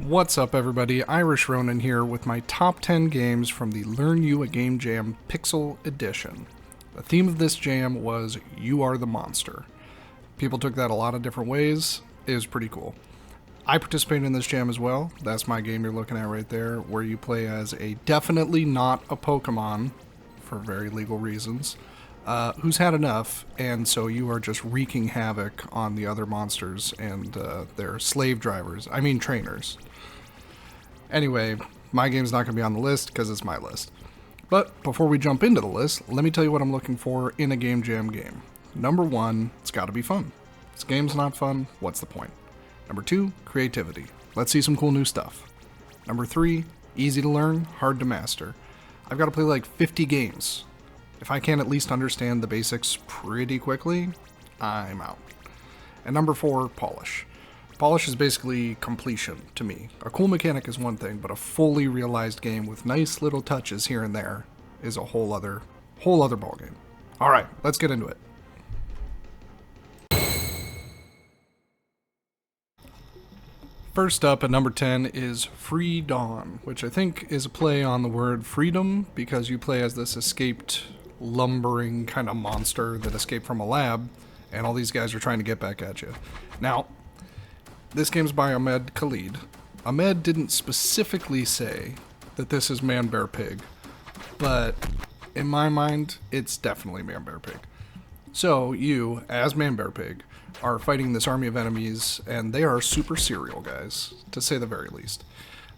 What's up, everybody? Irish Ronin here with my top 10 games from the Learn You a Game Jam Pixel Edition. The theme of this jam was You Are the Monster. People took that a lot of different ways. It was pretty cool. I participated in this jam as well. That's my game you're looking at right there, where you play as a definitely not a Pokemon, for very legal reasons, who's had enough, and so you are just wreaking havoc on the other monsters and their slave drivers. I mean trainers. Anyway, my game's not going to be on the list because it's my list. But before we jump into the list, let me tell you what I'm looking for in a game jam game. Number one, it's got to be fun. If this game's not fun, what's the point? Number two, creativity. Let's see some cool new stuff. Number three, easy to learn, hard to master. I've got to play like 50 games. If I can't at least understand the basics pretty quickly, I'm out. And number four, polish. Polish is basically completion to me. A cool mechanic is one thing, but a fully realized game with nice little touches here and there is a whole other ballgame. All right, let's get into it. First up at number 10 is Free Dawn, which I think is a play on the word freedom because you play as this escaped lumbering kind of monster that escaped from a lab, and all these guys are trying to get back at you. Now, this game's by Ahmed Khalid. Ahmed didn't specifically say that this is Man Bear Pig, but in my mind, it's definitely Man Bear Pig. So you, as Man Bear Pig, are fighting this army of enemies, and they are super serial guys, to say the very least.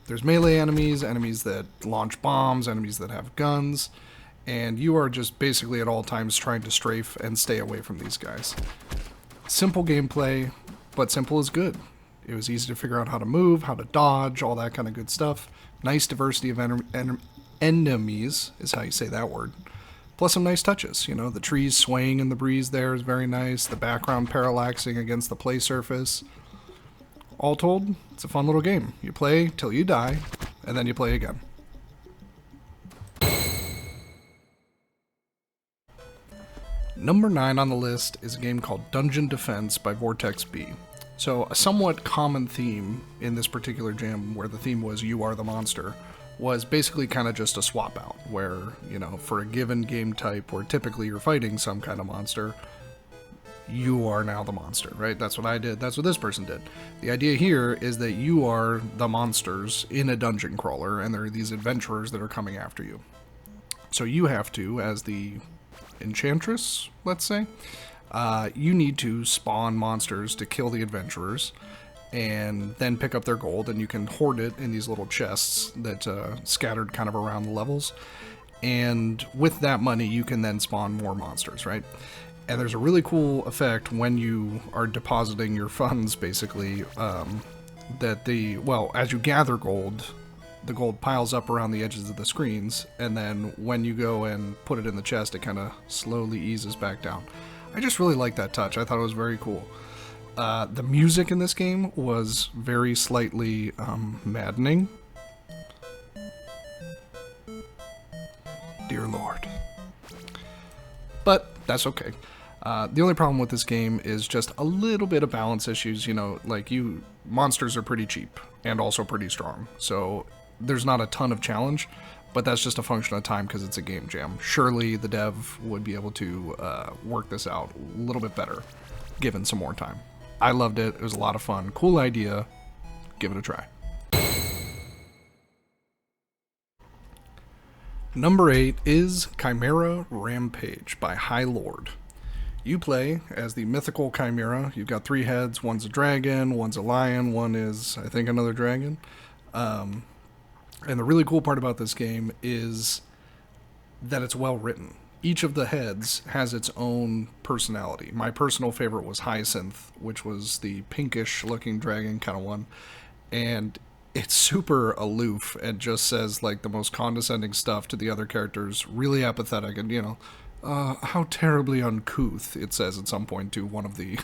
There's melee enemies, enemies that launch bombs, enemies that have guns, and you are just basically at all times trying to strafe and stay away from these guys. Simple gameplay, but simple is good. It was easy to figure out how to move, how to dodge, all that kind of good stuff. Nice diversity of enemies, is how you say that word. Plus some nice touches, you know, the trees swaying in the breeze there is very nice, the background parallaxing against the play surface. All told, it's a fun little game. You play till you die, and then you play again. Number 9 on the list is a game called Dungeon Defense by VortexB. So a somewhat common theme in this particular jam, where the theme was You Are the Monster, was basically kind of just a swap out, where, you know, for a given game type where typically you're fighting some kind of monster, you are now the monster, right? That's what I did. That's what this person did. The idea here is that you are the monsters in a dungeon crawler, and there are these adventurers that are coming after you. So you have to, as the enchantress, let's say, you need to spawn monsters to kill the adventurers, and then pick up their gold, and you can hoard it in these little chests that scattered kind of around the levels. And with that money, you can then spawn more monsters, right? And there's a really cool effect when you are depositing your funds, basically, as you gather gold, the gold piles up around the edges of the screens, and then when you go and put it in the chest, it kind of slowly eases back down. I just really like that touch. I thought it was very cool. The music in this game was very slightly maddening. Dear Lord. But that's okay. The only problem with this game is just a little bit of balance issues. You know, like monsters are pretty cheap and also pretty strong. So there's not a ton of challenge, but that's just a function of time because it's a game jam. Surely the dev would be able to work this out a little bit better, given some more time. I loved it. It was a lot of fun. Cool idea. Give it a try. Number 8 is Chimera Rampage by High Lord. You play as the mythical Chimera. You've got 3 heads. One's a dragon, one's a lion, one is, I think, another dragon. And the really cool part about this game is that it's well written. Each of the heads has its own personality. My personal favorite was Hyacinth, which was the pinkish looking dragon kind of one. And it's super aloof and just says like the most condescending stuff to the other characters, really apathetic, and, you know, how terribly uncouth, it says at some point to one of the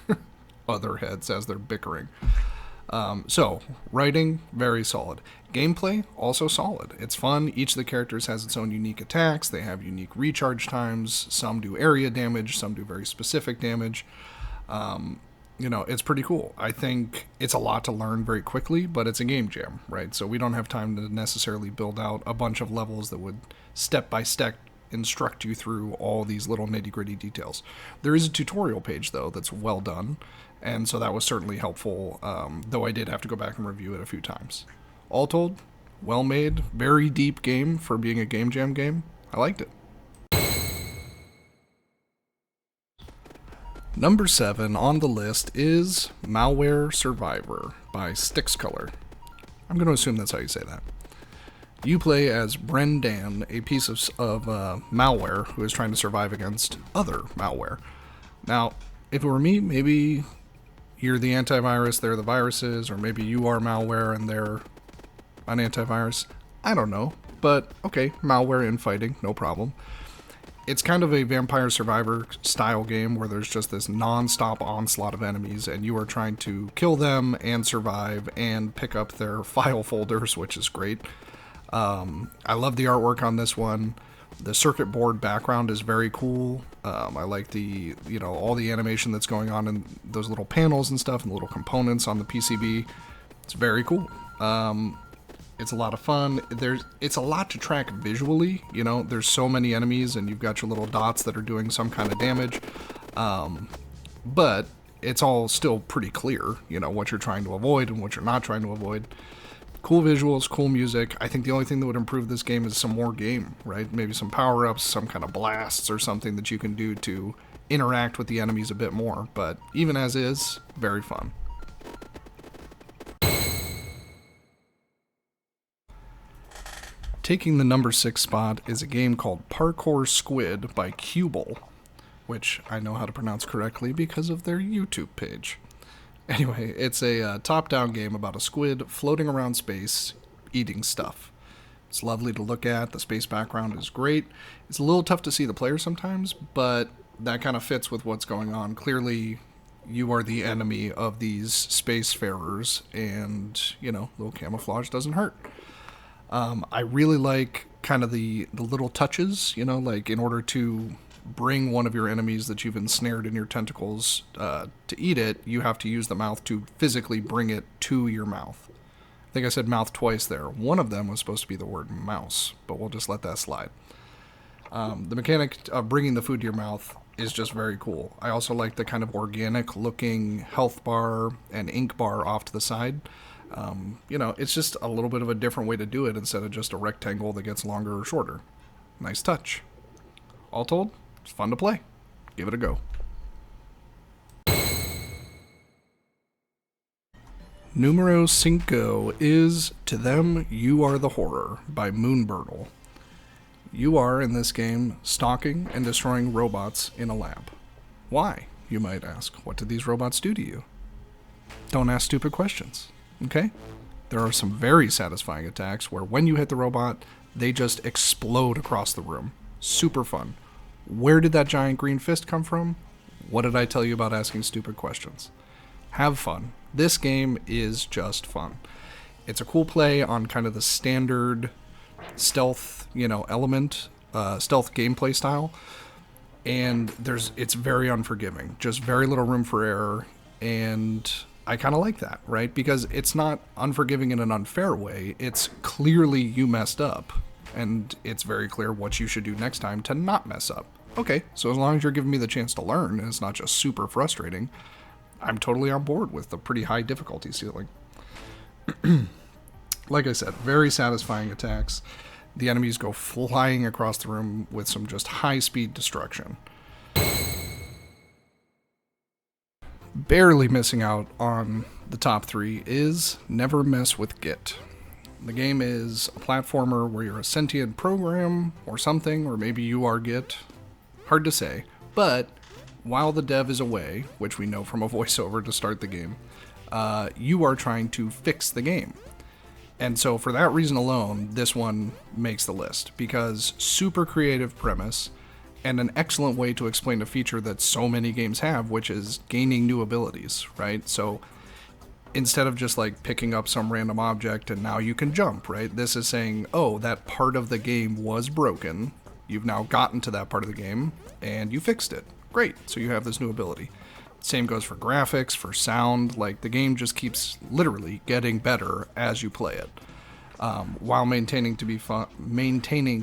other heads as they're bickering. So, writing, very solid. Gameplay, also solid. It's fun. Each of the characters has its own unique attacks. They have unique recharge times. Some do area damage. Some do very specific damage. it's pretty cool. I think it's a lot to learn very quickly, but it's a game jam, right? So we don't have time to necessarily build out a bunch of levels that would step by step instruct you through all these little nitty gritty details. There is a tutorial page, though, that's well done, and so that was certainly helpful, though I did have to go back and review it a few times. All told, well made, very deep game for being a game jam game. I liked it. Number 7 on the list is Malware Survivor by Syxcolor. I'm going to assume that's how you say that. You play as Brendan, a piece of malware who is trying to survive against other malware. Now, if it were me, maybe you're the antivirus, they're the viruses, or maybe you are malware and they're an antivirus. I don't know, but okay, malware infighting, no problem. It's kind of a Vampire Survivor style game where there's just this non-stop onslaught of enemies and you are trying to kill them and survive and pick up their file folders, which is great. I love the artwork on this one. The circuit board background is very cool. I like the, all the animation that's going on in those little panels and stuff and the little components on the PCB. It's very cool. It's a lot of fun. It's a lot to track visually. There's so many enemies and you've got your little dots that are doing some kind of damage. But it's all still pretty clear, what you're trying to avoid and what you're not trying to avoid. Cool visuals, cool music. I think the only thing that would improve this game is some more game, right? Maybe some power-ups, some kind of blasts or something that you can do to interact with the enemies a bit more. But even as is, very fun. Taking the number 6 spot is a game called Parkour Squid by Queble, which I know how to pronounce correctly because of their YouTube page. Anyway, it's a top-down game about a squid floating around space, eating stuff. It's lovely to look at. The space background is great. It's a little tough to see the player sometimes, but that kind of fits with what's going on. Clearly, you are the enemy of these spacefarers, and, little camouflage doesn't hurt. I really like kind of the little touches, like in order to bring one of your enemies that you've ensnared in your tentacles to eat it, you have to use the mouth to physically bring it to your mouth. I think I said mouth twice there. One of them was supposed to be the word mouse, but we'll just let that slide. The mechanic of bringing the food to your mouth is just very cool. I also like the kind of organic looking health bar and ink bar off to the side. It's just a little bit of a different way to do it instead of just a rectangle that gets longer or shorter. Nice touch. All told, it's fun to play. Give it a go. Numero 5 is To Them You Are the Horror by MoonBirdle. You are, in this game, stalking and destroying robots in a lab. Why, you might ask? What did these robots do to you? Don't ask stupid questions, okay? There are some very satisfying attacks where when you hit the robot, they just explode across the room. Super fun. Where did that giant green fist come from? What did I tell you about asking stupid questions? Have fun. This game is just fun. It's a cool play on kind of the standard stealth, element, stealth gameplay style. And it's very unforgiving. Just very little room for error. And I kind of like that, right? Because it's not unforgiving in an unfair way. It's clearly you messed up. And it's very clear what you should do next time to not mess up. Okay, so as long as you're giving me the chance to learn, and it's not just super frustrating, I'm totally on board with the pretty high difficulty ceiling. Like I said, very satisfying attacks. The enemies go flying across the room with some just high-speed destruction. Barely missing out on the top 3 is Never Mess with Git. The game is a platformer where you're a sentient program or something, or maybe you are Git. Hard to say. But while the dev is away, which we know from a voiceover to start the game, you are trying to fix the game. And so for that reason alone, this one makes the list, because super creative premise and an excellent way to explain a feature that so many games have, which is gaining new abilities, right? So instead of just like picking up some random object and now you can jump, right? This is saying, oh, that part of the game was broken. You've now gotten to that part of the game and you fixed it. Great. So you have this new ability. Same goes for graphics, for sound. Like, the game just keeps literally getting better as you play it, while maintaining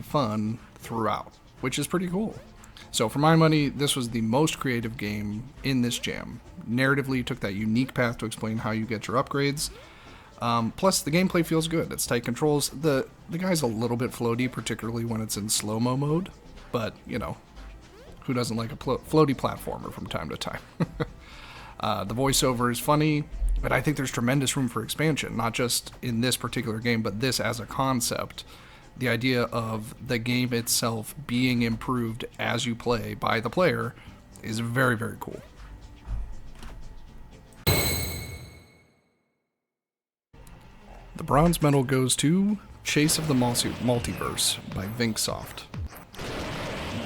fun throughout, which is pretty cool. So for my money, this was the most creative game in this jam. Narratively, took that unique path to explain how you get your upgrades. Plus, the gameplay feels good. It's tight controls. The guy's a little bit floaty, particularly when it's in slow-mo mode. But, you know, who doesn't like a floaty platformer from time to time? The voiceover is funny, but I think there's tremendous room for expansion, not just in this particular game, but this as a concept. The idea of the game itself being improved as you play by the player is very, very cool. The bronze medal goes to Chase of the Multiverse by Vinkesoft.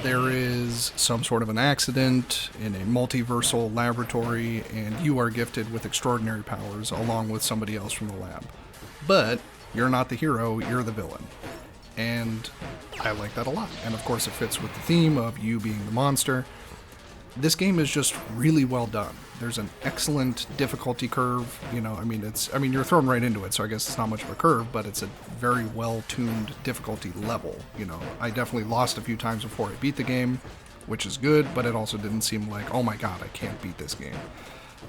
There is some sort of an accident in a multiversal laboratory, and you are gifted with extraordinary powers along with somebody else from the lab. But you're not the hero, you're the villain. And I like that a lot. And of course it fits with the theme of you being the monster. This game is just really well done. There's an excellent difficulty curve. You know, you're thrown right into it, so I guess it's not much of a curve, but it's a very well-tuned difficulty level. You know, I definitely lost a few times before I beat the game, which is good, but it also didn't seem like, oh my god, I can't beat this game.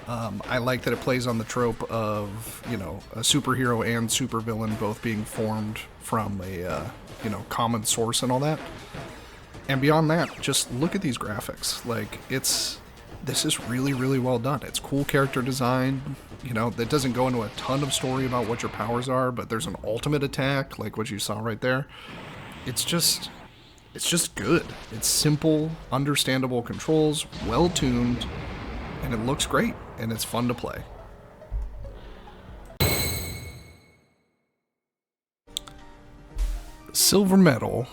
I like that it plays on the trope of, you know, a superhero and supervillain both being formed from a, common source and all that. And beyond that, just look at these graphics. Like, this is really, really well done. It's cool character design. You know, that doesn't go into a ton of story about what your powers are, but there's an ultimate attack, like what you saw right there. It's just good. It's simple, understandable controls, well-tuned, and it looks great, and it's fun to play. The silver medal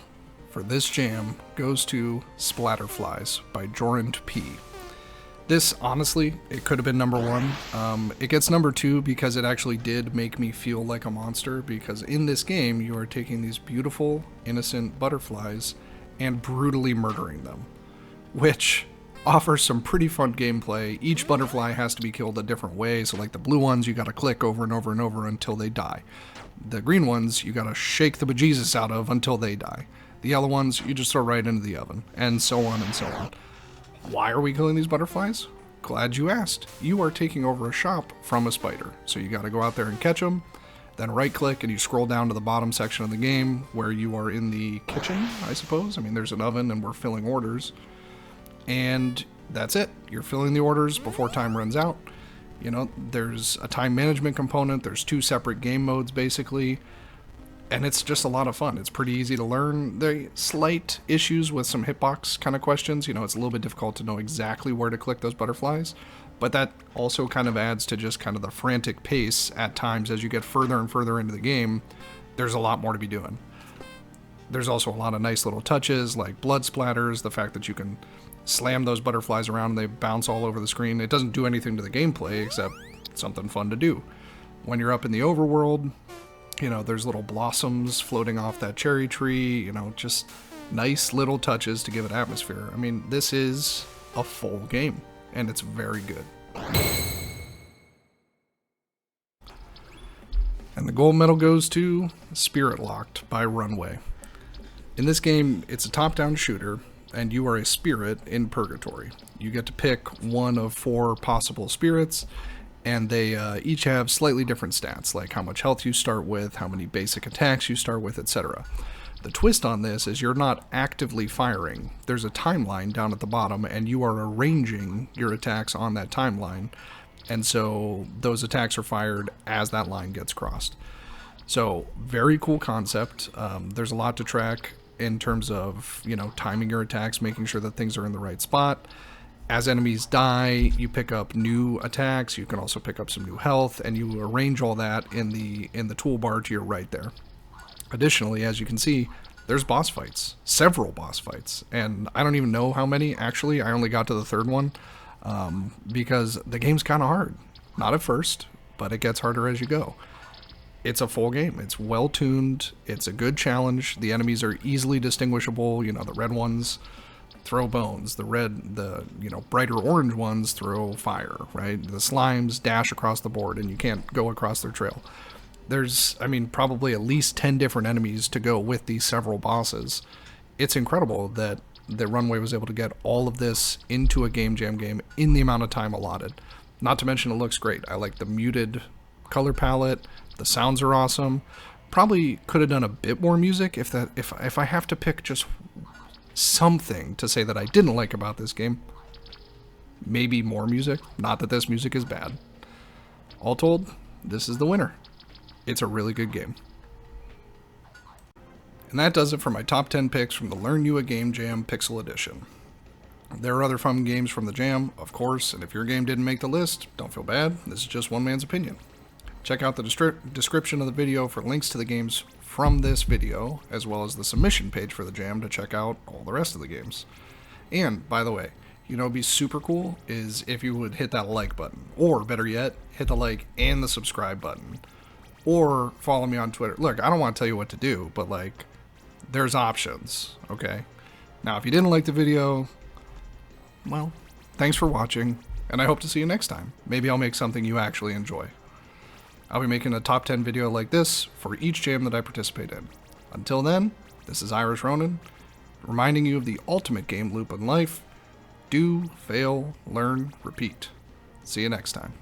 for this jam goes to Splatterflies by Jorandp. This, honestly, it could have been number one. It gets number two because it actually did make me feel like a monster, because in this game you are taking these beautiful, innocent butterflies and brutally murdering them, which offers some pretty fun gameplay. Each butterfly has to be killed a different way, so like the blue ones you gotta click over and over and over until they die. The green ones you gotta shake the bejesus out of until they die. The yellow ones you just throw right into the oven, and so on and so on. Why are we killing these butterflies? Glad you asked. You are taking over a shop from a spider, so you gotta go out there and catch them, then right click and you scroll down to the bottom section of the game where you are in the kitchen, I suppose. I mean, there's an oven and we're filling orders. And that's it. You're filling the orders before time runs out. You know, there's a time management component. There's two separate game modes, basically. And it's just a lot of fun. It's pretty easy to learn. There are slight issues with some hitbox kind of questions. You know, it's a little bit difficult to know exactly where to click those butterflies. But that also kind of adds to just kind of the frantic pace at times as you get further and further into the game. There's a lot more to be doing. There's also a lot of nice little touches like blood splatters, the fact that you can slam those butterflies around and they bounce all over the screen. It doesn't do anything to the gameplay except something fun to do. When you're up in the overworld, you know, there's little blossoms floating off that cherry tree, you know, just nice little touches to give it atmosphere. I mean, this is a full game, and it's very good. And the gold medal goes to Spirit Locked by Runway. In this game, it's a top-down shooter, and you are a spirit in purgatory. You get to pick one of 4 possible spirits, and they each have slightly different stats, like how much health you start with, how many basic attacks you start with, etc. The twist on this is you're not actively firing. There's a timeline down at the bottom, and you are arranging your attacks on that timeline, and so those attacks are fired as that line gets crossed. So, very cool concept. There's a lot to track in terms of, you know, timing your attacks, making sure that things are in the right spot. As enemies die, you pick up new attacks. You can also pick up some new health, and you arrange all that in the toolbar to your right there. Additionally, as you can see, there's boss fights, several boss fights, and I don't even know how many. Actually, I only got to the 3rd one because the game's kind of hard. Not at first, but it gets harder as you go. It's a full game. It's well tuned. It's a good challenge. The enemies are easily distinguishable. You know, the red ones, throw bones. The red, brighter orange ones throw fire, right? The slimes dash across the board and you can't go across their trail. There's, probably at least 10 different enemies to go with these several bosses. It's incredible that Runway was able to get all of this into a Game Jam game in the amount of time allotted. Not to mention it looks great. I like the muted color palette. The sounds are awesome. Probably could have done a bit more music if I have to pick just something to say that I didn't like about this game. Maybe more music. Not that this music is bad. All told, this is the winner. It's a really good game. And that does it for my top 10 picks from the Learn You a Game Jam Pixel Edition. There are other fun games from the Jam, of course, and if your game didn't make the list, don't feel bad. This is just one man's opinion. Check out the description of the video for links to the games from this video, as well as the submission page for the Jam to check out all the rest of the games. And, by the way, what'd be super cool is if you would hit that like button, or better yet, hit the like and the subscribe button. Or follow me on Twitter. Look, I don't want to tell you what to do, but there's options, okay? Now, if you didn't like the video, well, thanks for watching, and I hope to see you next time. Maybe I'll make something you actually enjoy. I'll be making a top 10 video like this for each jam that I participate in. Until then, this is Ronin, reminding you of the ultimate game loop in life. Do, fail, learn, repeat. See you next time.